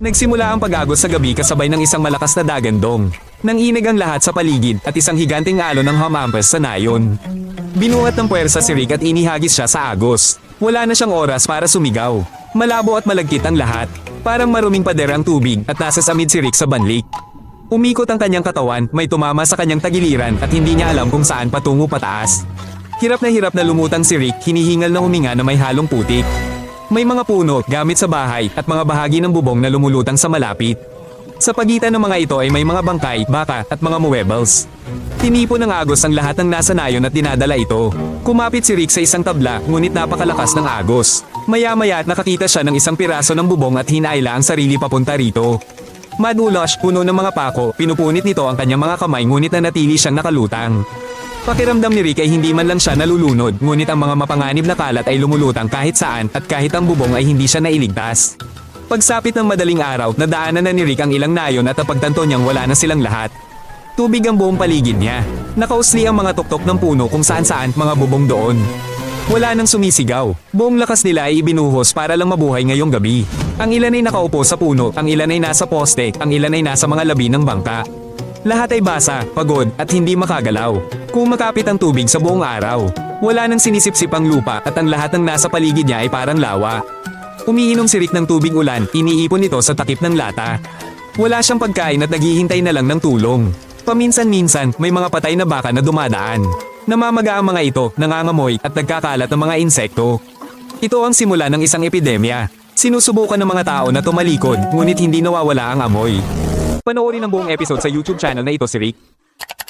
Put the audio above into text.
Nagsimula ang pag-agos sa gabi kasabay ng isang malakas na dagandong. Nanginig ang lahat sa paligid at isang higanting alon ng hamampas sa nayon. Binuhat ng puwersa si Rick at inihagis siya sa agos. Wala na siyang oras para sumigaw. Malabo at malagkit ang lahat. Parang maruming pader ang tubig at nasa samid si Rick sa banlik. Umikot ang kanyang katawan, may tumama sa kanyang tagiliran at hindi niya alam kung saan patungo pataas. Hirap na lumutang si Rick, hinihingal na huminga na may halong putik. May mga puno, gamit sa bahay, at mga bahagi ng bubong na lumulutang sa malapit. Sa pagitan ng mga ito ay may mga bangkay, baka, at mga muebles. Tinipon ng agos ang lahat ng nasa nayon at dinadala ito. Kumapit si Rick sa isang tabla, ngunit napakalakas ng agos. Maya-maya at nakakita siya ng isang piraso ng bubong at hinaila ang sarili papunta rito. Madulas, puno ng mga pako, pinupunit nito ang kanyang mga kamay ngunit nanatili siyang nakalutang. Pakiramdam ni Rick ay hindi man lang siya nalulunod, ngunit ang mga mapanganib na kalat ay lumulutang kahit saan at kahit ang bubong ay hindi siya nailigtas. Pagsapit ng madaling araw, nadaanan na ni Rick ang ilang nayon at napagtanto niyang wala na silang lahat. Tubig ang buong paligid niya. Nakausli ang mga tuktok ng puno kung saan-saan mga bubong doon. Wala nang sumisigaw. Buong lakas nila ay ibinuhos para lang mabuhay ngayong gabi. Ang ilan ay nakaupo sa puno, ang ilan ay nasa poste, ang ilan ay nasa mga labi ng bangka. Lahat ay basa, pagod, at hindi makagalaw. Kumakapit ang tubig sa buong araw. Wala nang sinisipsip ang lupa at ang lahat ng nasa paligid niya ay parang lawa. Umiinom si Rick ng tubig ulan, iniipon ito sa takip ng lata. Wala siyang pagkain at naghihintay na lang ng tulong. Paminsan-minsan, may mga patay na baka na dumadaan. Namamaga ang mga ito, nangangamoy at nagkakalat ng mga insekto. Ito ang simula ng isang epidemya. Sinusubukan ng mga tao na tumalikod, ngunit hindi nawawala ang amoy. Panoorin ang buong episode sa YouTube channel na ito si Rick.